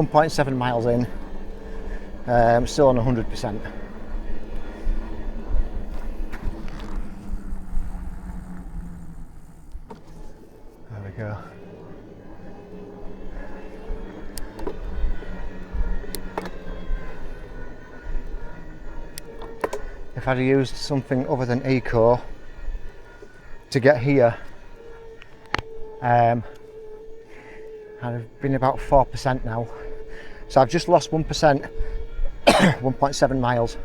1.7 miles in, still on 100%. There we go. If I'd used something other than Eco to get here, I'd have been about 4% now. So I've just lost 1%, 1.7 miles.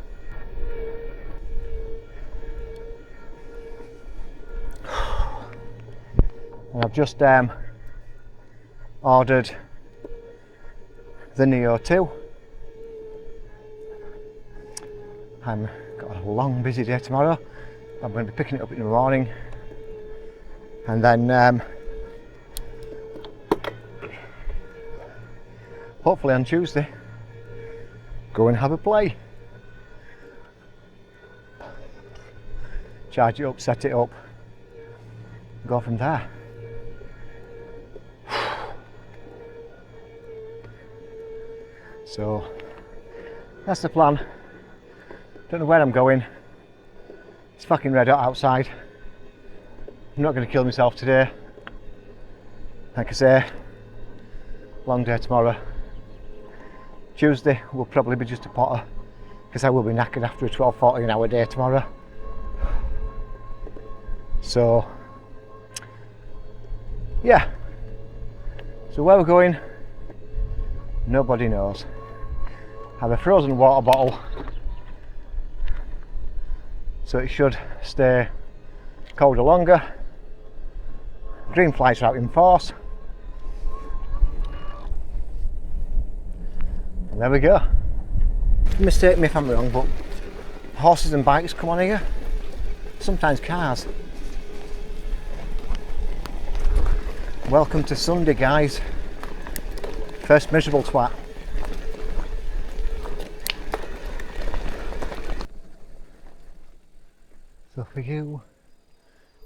And I've just ordered the Neo 2. I've got a long busy day tomorrow. I'm going to be picking it up in the morning, and then hopefully on Tuesday go and have a play. Charge it up, set it up, go from there. So that's the plan. Don't know where I'm going. It's fucking red hot outside. I'm not going to kill myself today. Like I say, long day tomorrow. Tuesday will probably be just a potter, because I will be knackered after a 12-14 hour day tomorrow. So yeah, so where we're going, nobody knows. I have a frozen water bottle, so it should stay colder longer. Green flies are out in force. And there we go. Mistake me if I'm wrong, but horses and bikes come on here. Sometimes cars. Welcome to Sunday, guys. First miserable twat. So for you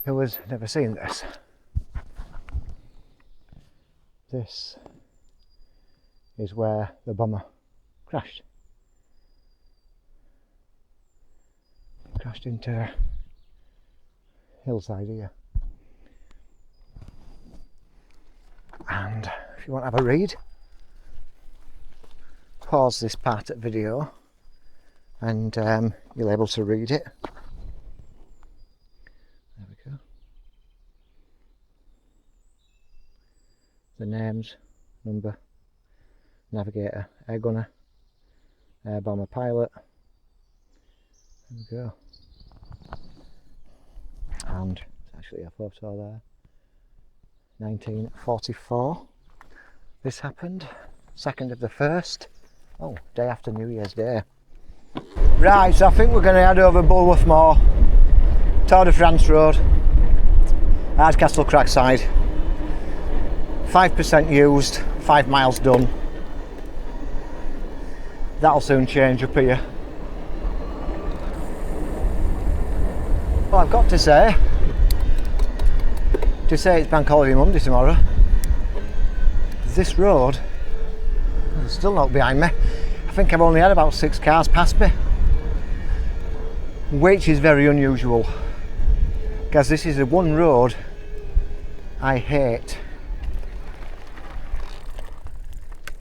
who has never seen this, this is where the bomber crashed. Crashed into a hillside here. And if you want to have a read, pause this part of the video and you'll be able to read it. There we go. The names, number, navigator, air gunner, air bomber pilot. There we go. And it's actually a photo there. 1944. This happened 2nd of the 1st. Oh, day after New Year's Day. Right, so I think we're going to head over Bulworth Moor, Tour de France Road, Ardcastle Crackside. 5% used, 5 miles done. That'll soon change up here. Well, I've got to say it's Bank Holiday Monday tomorrow. This road is still not behind me. I think I've only had about 6 cars past me, which is very unusual, because this is the one road I hate.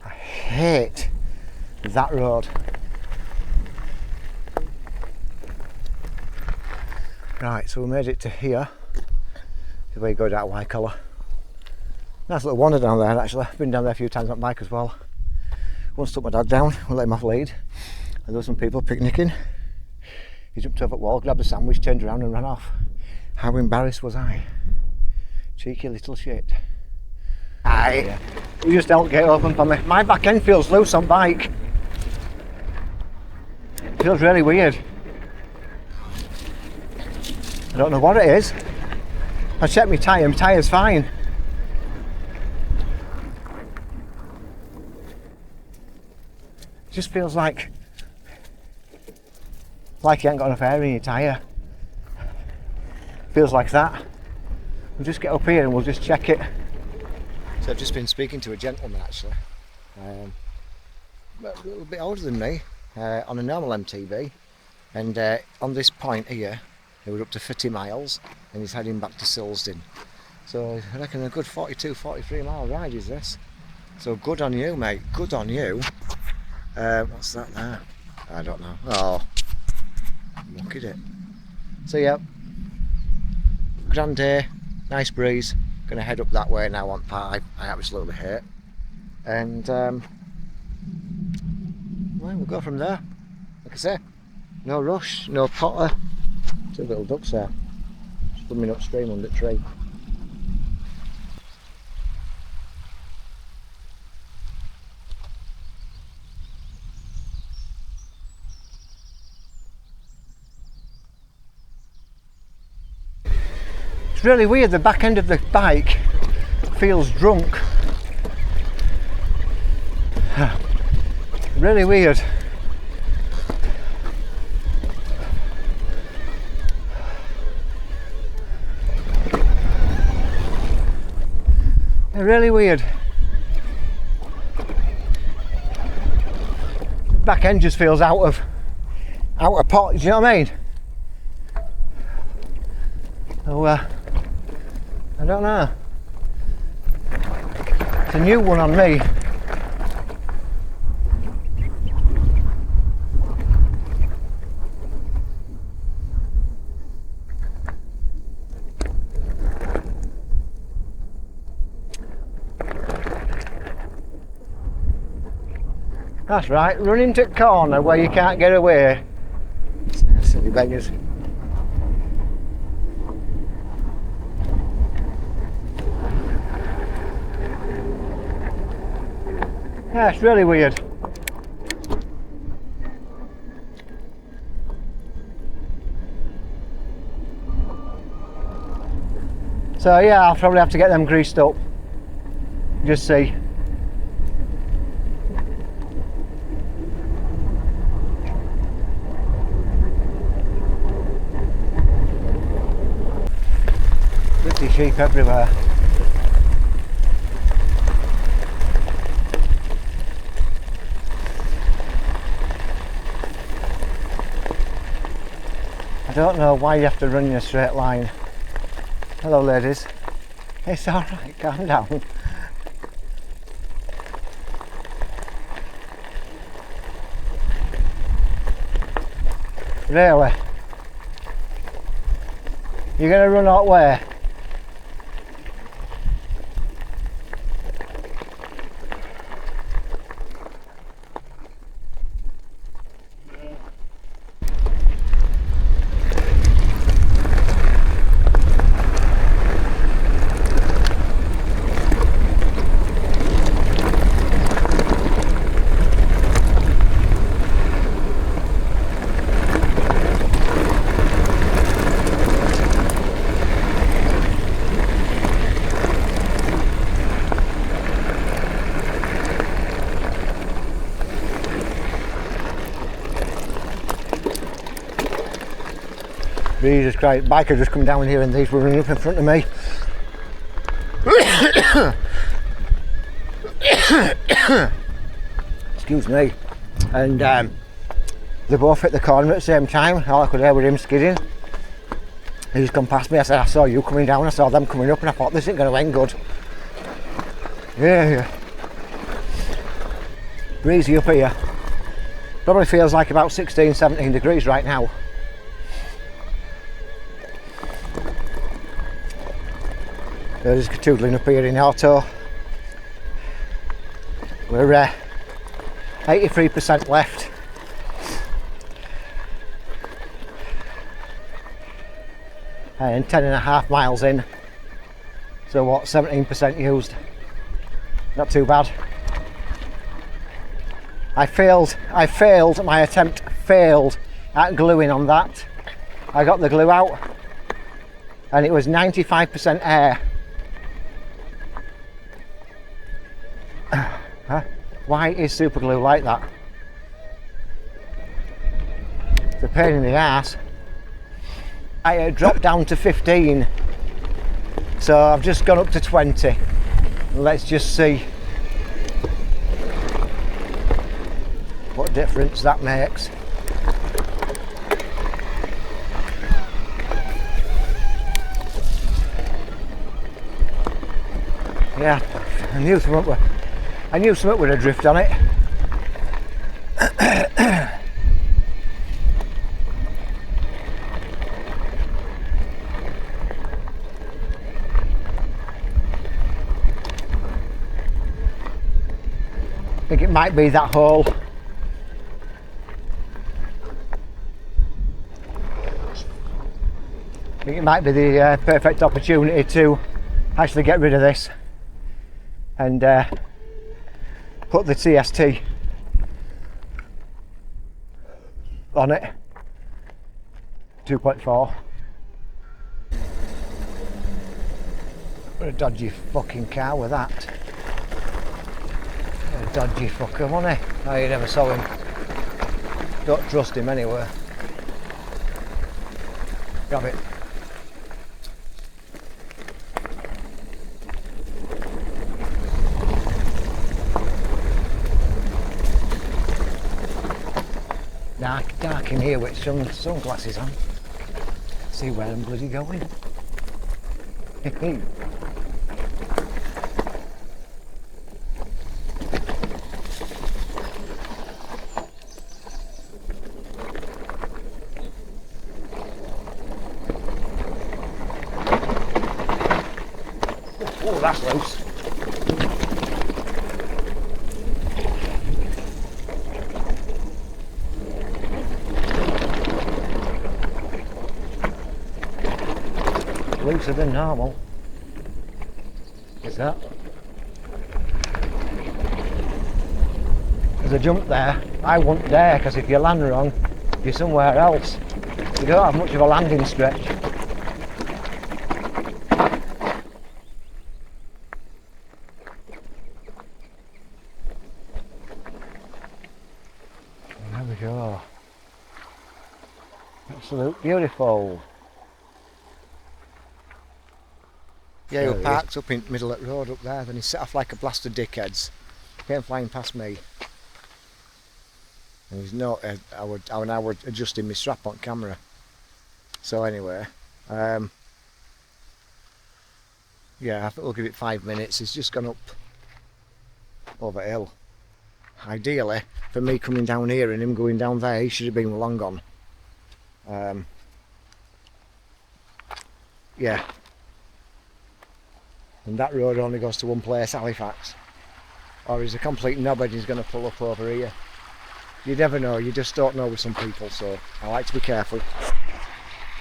I hate that road. Right, so we made it to here. The way you go down Wycoller. Nice little wander down there actually. I've been down there a few times on bike as well. Once took my dad down, we let him off lead, and there were some people picnicking. He jumped over the wall, grabbed a sandwich, turned around and ran off. How embarrassed was I? Cheeky little shit. Aye, you just don't get open for me. My back end feels loose on bike. It feels really weird. I don't know what it is. I checked my tyre's fine. It just feels like you ain't got enough air in your tyre. Feels like that. We'll just get up here and we'll just check it. So I've just been speaking to a gentleman actually. a little bit older than me on a normal MTB, and on this point here he was up to 50 miles and he's heading back to Silsden. So I reckon a good 42-43 mile ride is this. So good on you, mate, good on you. What's that there? I don't know. Oh, look at it. So yeah, grand day, nice breeze. Gonna head up that way now on 5. I absolutely hate. And well, we'll go from there. Like I say, no rush, no potter. Two little ducks there, swimming upstream under the tree. It's really weird, the back end of the bike feels drunk. Really weird. Really weird. The back end just feels out of pot, do you know what I mean? So I don't know. It's a new one on me. That's right, run into the corner where you can't get away. Silly beggars. Yeah, it's really weird. So yeah, I'll probably have to get them greased up. Just see. Pretty sheep everywhere. I don't know why you have to run in a straight line. Hello ladies. It's alright, calm down. Really? You're gonna run that way? Jesus Christ, biker just come down here and these were running up in front of me. Excuse me. And they both hit the corner at the same time. All I could hear was him skidding. He's come past me. I said, I saw you coming down, I saw them coming up, and I thought this isn't going to end good. Yeah. Breezy up here. Probably feels like about 16, 17 degrees right now. They're just tootling up here in auto. We're 83% left. And 10.5 miles in. So what, 17% used. Not too bad. I failed, my attempt failed at gluing on that. I got the glue out and it was 95% air. Huh? Why is super glue like that? It's a pain in the ass. I dropped down to 15, so I've just gone up to 20. Let's just see. what difference that makes. Yeah, I knew something would adrift on it. I think it might be that hole. I think it might be the perfect opportunity to actually get rid of this and put the TST on it. 2.4. What a dodgy fucking car with that. What a dodgy fucker, wasn't he? Oh, you never saw him. Don't trust him anywhere. Grab it. Dark in here with sunglasses on. See where I'm bloody going. Oh, that's loose. Looser than normal. Is that? There's a jump there. I wouldn't dare, because if you land wrong, you're somewhere else. You don't have much of a landing stretch. There we go. Absolute beautiful. Yeah, he was parked up in the middle of the road up there, then he set off like a blast of dickheads. Came flying past me. And he's not, I was adjusting my strap on camera. So anyway, yeah, I think we'll give it 5 minutes. He's just gone up over hill. Ideally, for me coming down here and him going down there, he should have been long gone. Yeah. And that road only goes to one place, Halifax. Or he's a complete knobhead, he's going to pull up over here. You never know, you just don't know with some people, so I like to be careful.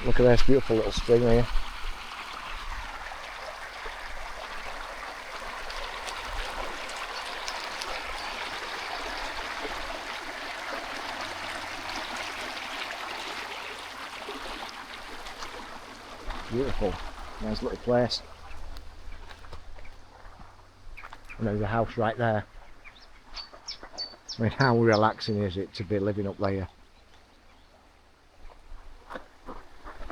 Look at this beautiful little stream here. Beautiful, nice little place. And there's a house right there. I mean, how relaxing is it to be living up there?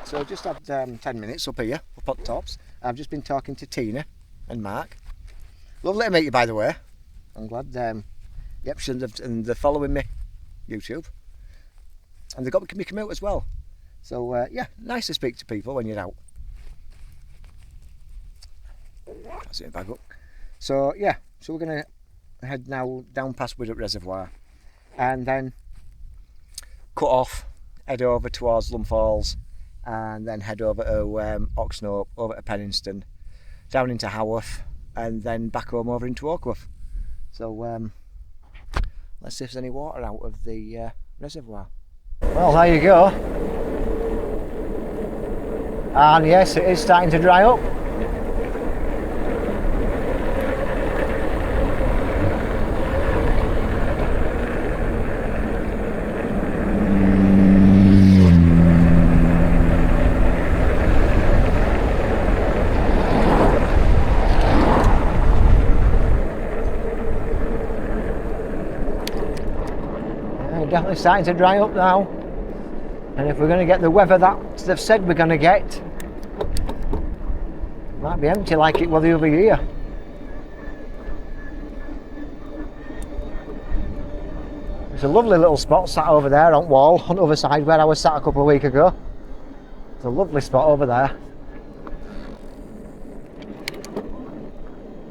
So I've just had 10 minutes up here, up on the tops. I've just been talking to Tina and Mark. Lovely to meet you, by the way. I'm glad, yep, and they're following me, YouTube. And they've got me come out as well. So yeah, nice to speak to people when you're out. That's it, back up. So yeah, so we're going to head now down past Widdop Reservoir and then cut off, head over towards Lum Falls and then head over to Oxnope, over to Penningston, down into Haworth and then back home over into Oakworth. So let's see if there's any water out of the reservoir. Well, there you go. And yes, it is starting to dry up. Definitely starting to dry up now, and if we're going to get the weather that they've said we're going to get, it might be empty like it was the other year. It's a lovely little spot sat over there on wall on the other side where I was sat a couple of weeks ago. It's a lovely spot over there.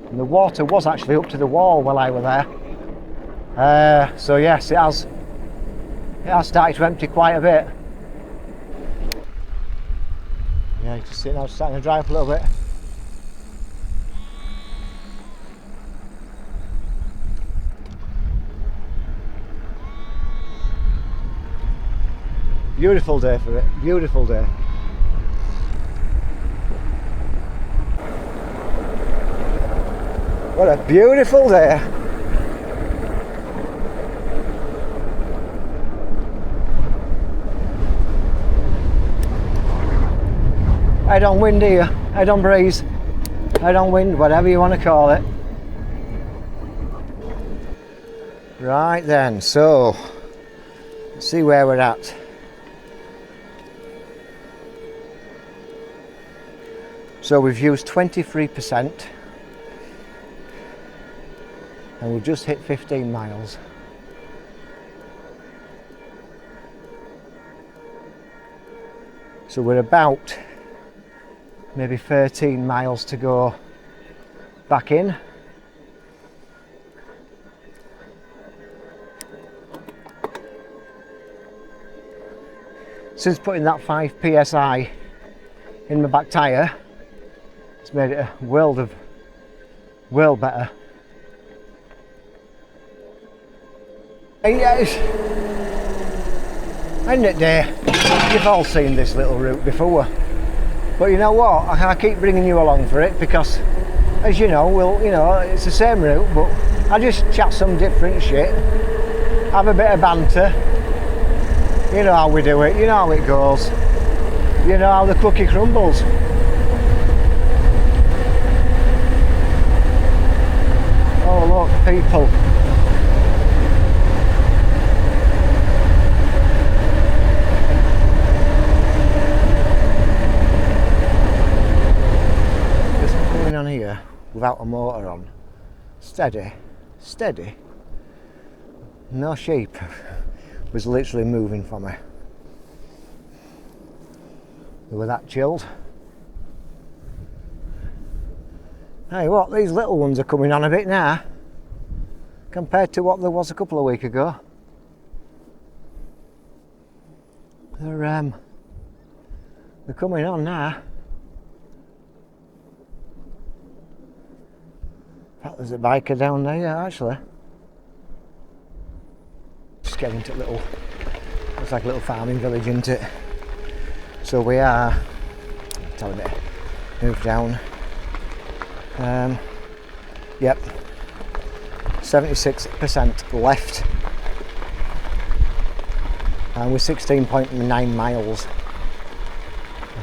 And the water was actually up to the wall while I was there. So yes, it has started to empty quite a bit. Yeah, you can see now it's starting to dry up a little bit. Beautiful day for it, beautiful day. What a beautiful day. Head on wind here, head on breeze, head on wind, whatever you want to call it. Right then, so let's see where we're at. So we've used 23% and we've just hit 15 miles. So we're about maybe 13 miles to go back in. Since putting that 5 psi in my back tyre, it's made it a world better. Yes, end of the day, you've all seen this little route before, but you know what? I keep bringing you along for it because, as you know, it's the same route, but I just chat some different shit, have a bit of banter. You know how we do it. You know how it goes. You know how the cookie crumbles. Oh look, people. Just coming on here without a motor on. Steady, steady. No sheep was literally moving for me. They were that chilled. Hey, what, these little ones are coming on a bit now compared to what there was a couple of weeks ago. They're coming on now. In fact, there's a biker down there actually. Just getting to a little, looks like a little farming village, isn't it? So we are, telling it, move down. Yep, 76% left, and we're 16.9 miles.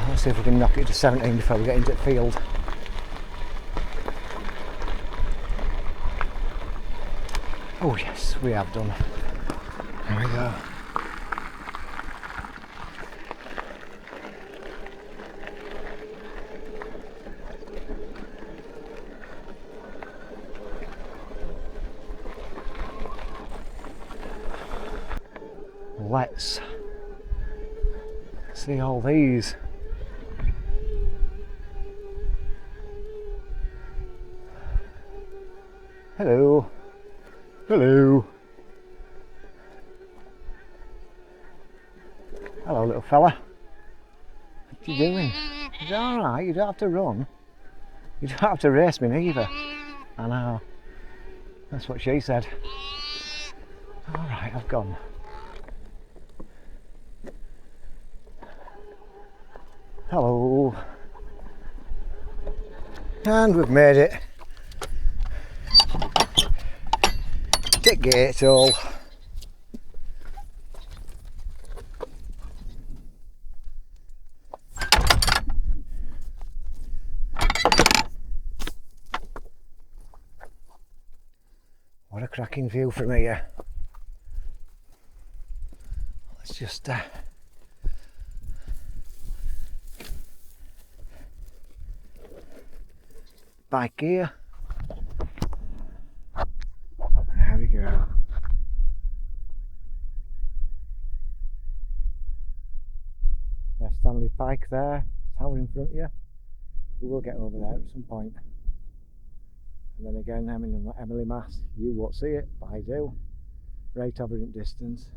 Let's see if we can knock it to 17 before we get into the field. Oh yes, we have done. There we go. Let's see all these. Hello. Hello. Hello, little fella. What you doing? It's alright, you don't have to run. You don't have to race me neither. I know. That's what she said. Alright, I've gone. Hello. And we've made it. To gate all. What a cracking view from here. Let's just bike here. There we go. Stanley Pike there, tower in front of you. We will get over there at some point. And then again, Emily Mass, you won't see it, but I do. Right over in distance.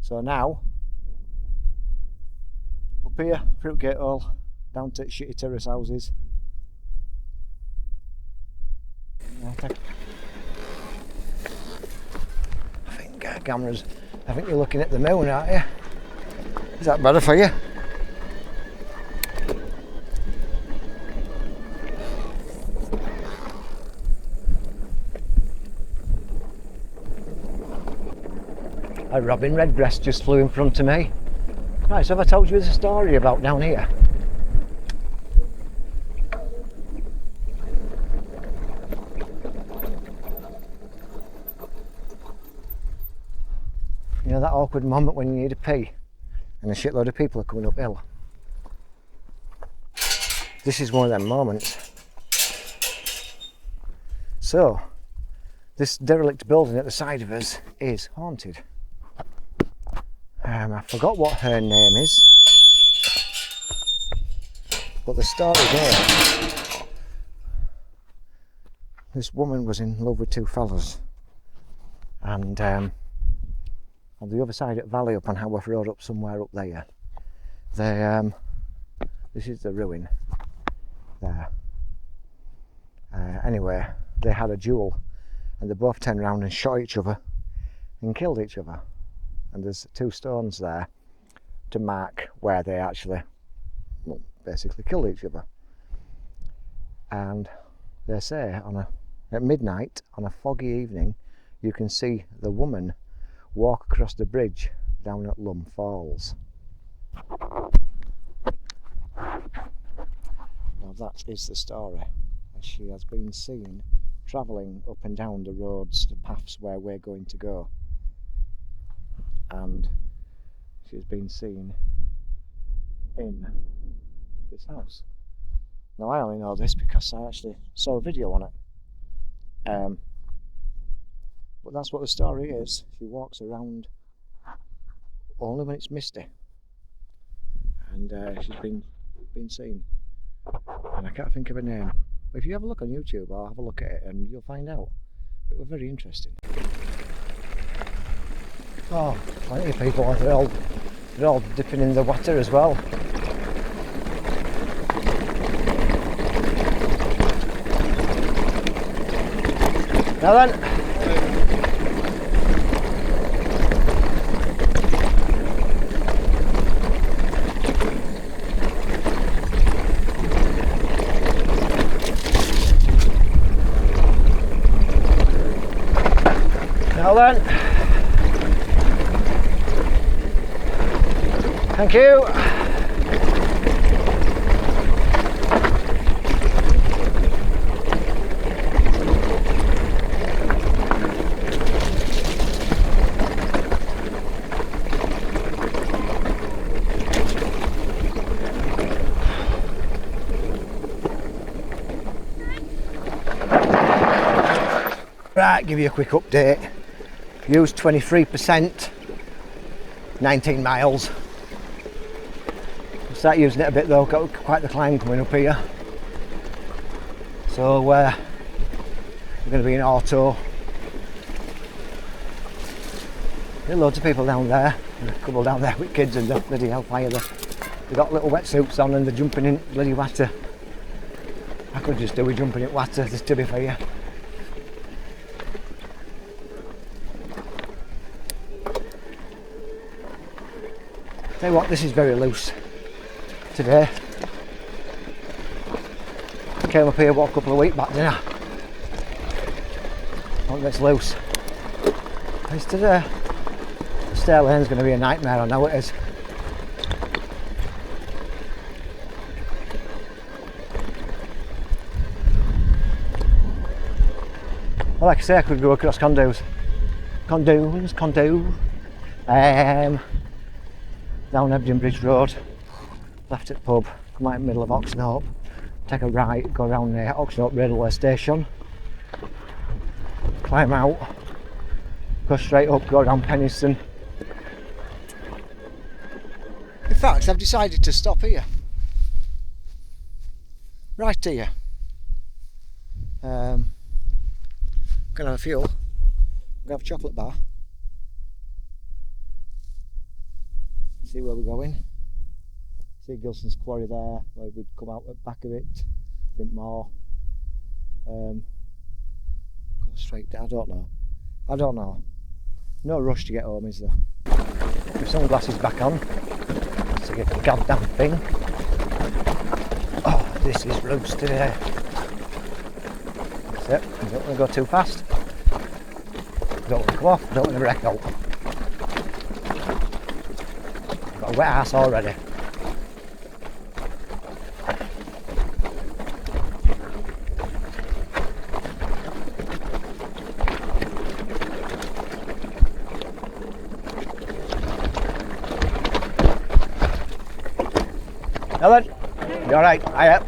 So now, up here, Fruitgate Hall, down to shitty terrace houses. I think cameras, I think you're looking at the moon, aren't you? Is that better for you? A robin redbreast just flew in front of me. Right, so have I told you the story about down here? You know that awkward moment when you need a pee and a shitload of people are coming uphill? This is one of them moments. So, this derelict building at the side of us is haunted. I forgot what her name is, but the story goes, this woman was in love with two fellas, and on the other side of the valley up on Haworth Road, up somewhere up there, they, this is the ruin there. Anyway, they had a duel and they both turned around and shot each other and killed each other. And there's 2 stones there to mark where they actually, well, basically killed each other. And they say at midnight on a foggy evening, you can see the woman walk across the bridge down at Lum Falls. Now that is the story. She has been seen travelling up and down the roads, the paths where we're going to go. And she's been seen in this house. Now I only know this because I actually saw a video on it. But that's what the story is. She walks around only when it's misty. And she's been seen. And I can't think of her name. But if you have a look on YouTube, I'll have a look at it and you'll find out. It was very interesting. Oh, plenty of people, they're all dipping in the water as well. Now then. Now then. Thank you. Right, give you a quick update. Used 23%, 19 miles. Start using it a bit though, got quite the climb coming up here. So we're going to be in auto. There are loads of people down there, and a couple down there with kids and stuff, bloody hellfire. They've got little wetsuits on and they're jumping in bloody water. I could just do with jumping in water, just to be fair. Tell you what, this is very loose today. I came up here a couple of weeks back, didn't I? Oh, it's loose. It's today. The stair lane's going to be a nightmare, I know it is. Well, like I say, I could go across condos. Down Ebden Bridge Road, left at the pub, come out in the middle of Oxenhope, take a right, go around the Oxenhope railway station, climb out, go straight up, go down Penniston, fact, I've decided to stop here. Right here. Gonna have a fuel. Gonna have a chocolate bar. See where we're going. See Gilson's quarry there, where we'd come out at the back of it. Brentmore. Go straight down. I don't know. No rush to get home, is there? With sunglasses back on. See a goddamn thing. Oh, this is roads today. That's it. I don't want to go too fast. Don't want to come off. Don't want to wreck out. I've got a wet ass already. Ellen, you alright? Hiya.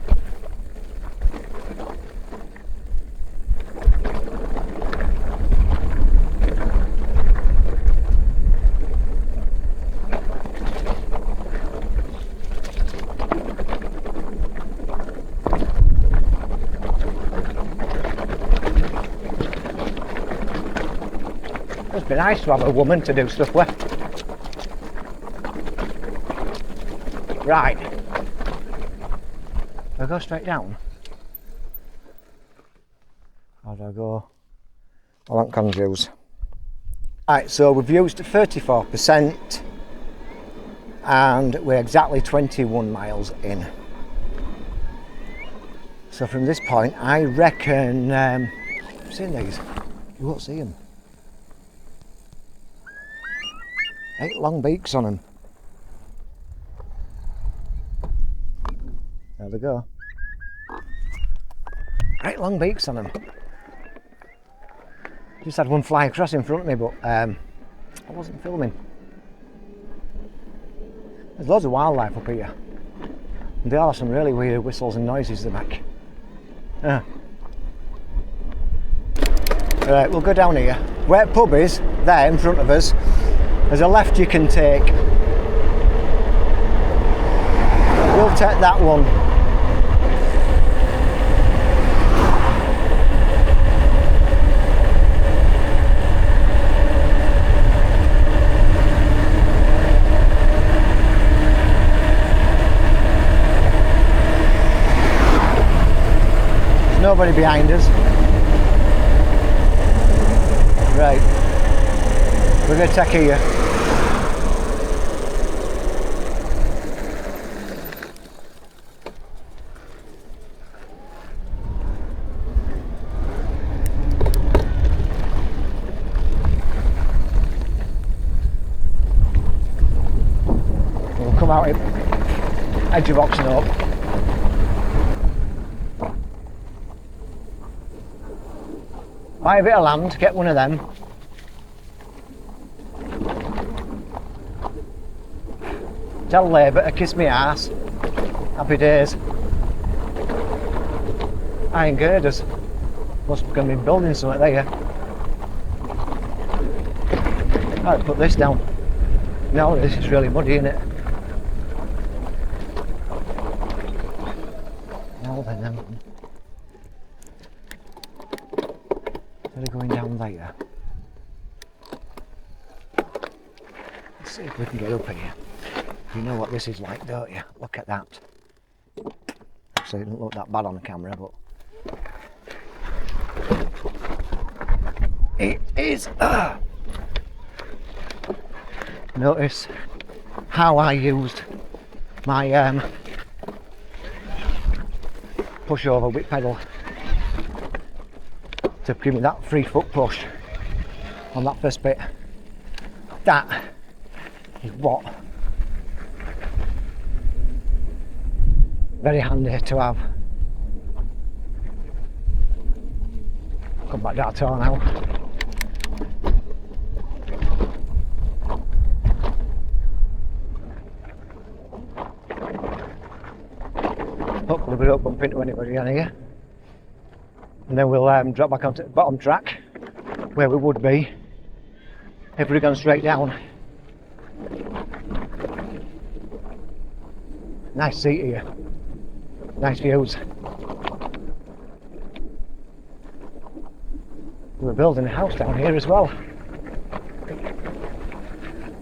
It'd be nice to have a woman to do stuff with. Right. Do I go straight down? Or do I go? I am confused. Right, so we've used 34% and we're exactly 21 miles in. So from this point, I reckon, I've seen these, you won't see them. 8 long beaks on them. There they go. 8 long beaks on them. Just had one fly across in front of me, but I wasn't filming. There's loads of wildlife up here. And there are some really weird whistles and noises they make. Yeah. Right, we'll go down here. Where the pub is, there in front of us, there's a left you can take. We'll take that one. There's nobody behind us. Right. We're going to take here. Come out edge of Oxenhope. Buy a bit of land, get one of them. Tell Labour to kiss me arse. Happy days. Iron girders. Must be going to be building something there. I'll put this down. No, this is really muddy, isn't it? Instead of going down there, let's see if we can get up here. You know what this is like, don't you? Look at that. So it doesn't look that bad on the camera, but it is. Notice how I used my pushover whip pedal to give me that 3 foot push on that first bit. That is what very handy to have. Come back that tar now. Hopefully we don't bump into anybody on here. And then we'll drop back onto the bottom track where we would be if we'd gone straight down. Nice seat here. Nice views. We're building a house down here as well.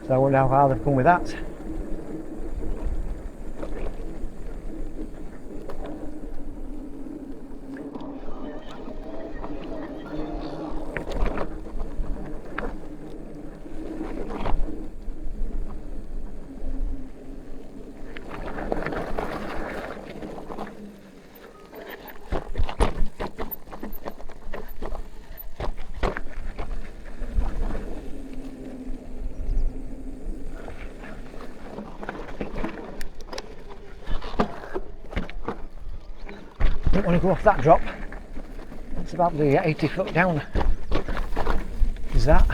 So I wonder how far they've come with that. Don't want to go off that drop. It's about the 80 foot down. Is that?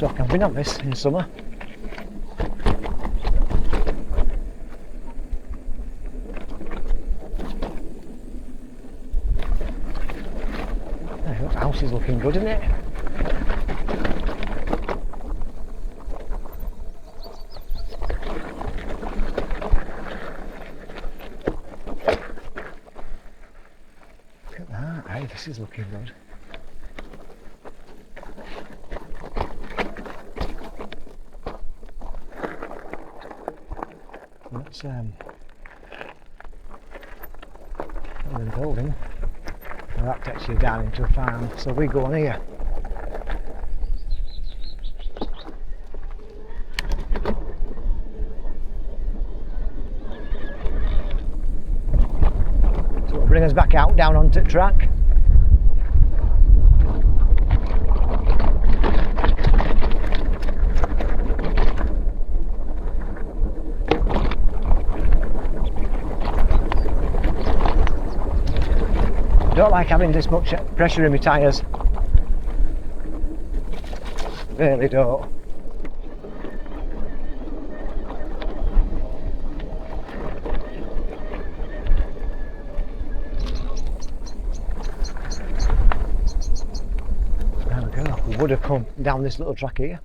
I've been on this in summer. The house is looking good, isn't it? Look at that, hey, this is looking good. That's the building. Well, that takes you down into a farm, so we go on here. So it'll bring us back out down onto the track. I don't like having this much pressure in my tyres. Really don't. There we go. We would have come down this little track here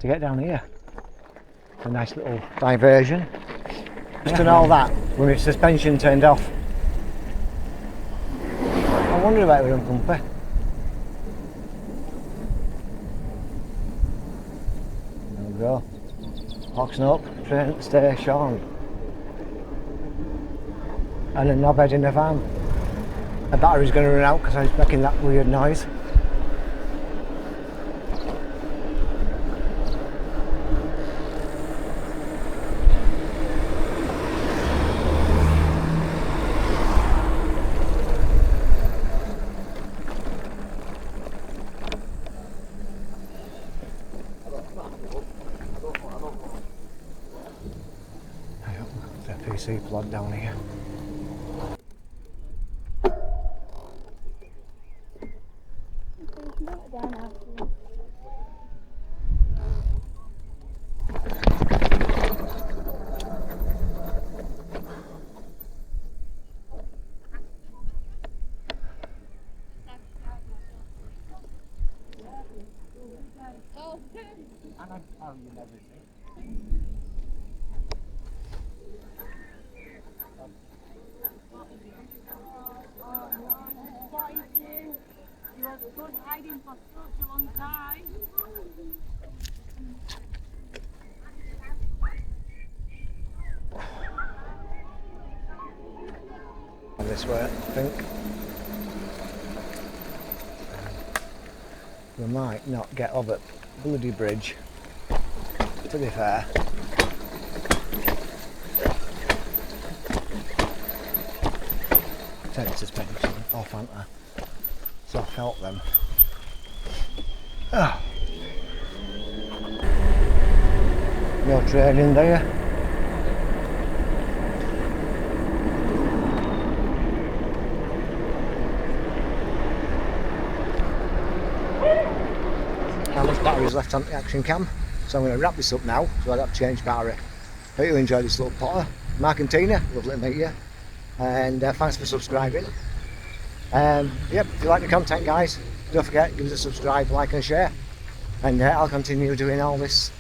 to get down here. It's a nice little diversion. Just done all that with my suspension turned off. I wonder about it with uncomfy. There we go. Boxing up, train station. And a knobhead in the van. The battery's going to run out because I was making that weird noise. PC plug down here. You was good hiding for such a long time. This way, I think. We might not get over bloody bridge, to be fair. Take suspension off, haven't I? So I felt them. Oh. No train in there. How much battery is left on the action cam? So I'm going to wrap this up now, so I'll have to change battery. Hope you enjoyed this little potter. Mark and Tina, lovely to meet you. And thanks for subscribing. Yep, if you like the content, guys, don't forget, give us a subscribe, like and share, and I'll continue doing all this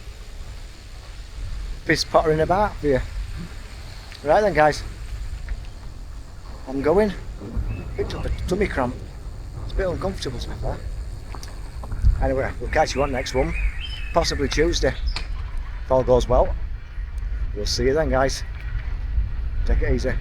piss pottering about for you. Right then, guys, I'm going. Picked up a tummy cramp. It's a bit uncomfortable to be fair. Anyway, we'll catch you on next one, possibly Tuesday, if all goes well. We'll see you then, guys. Take it easy.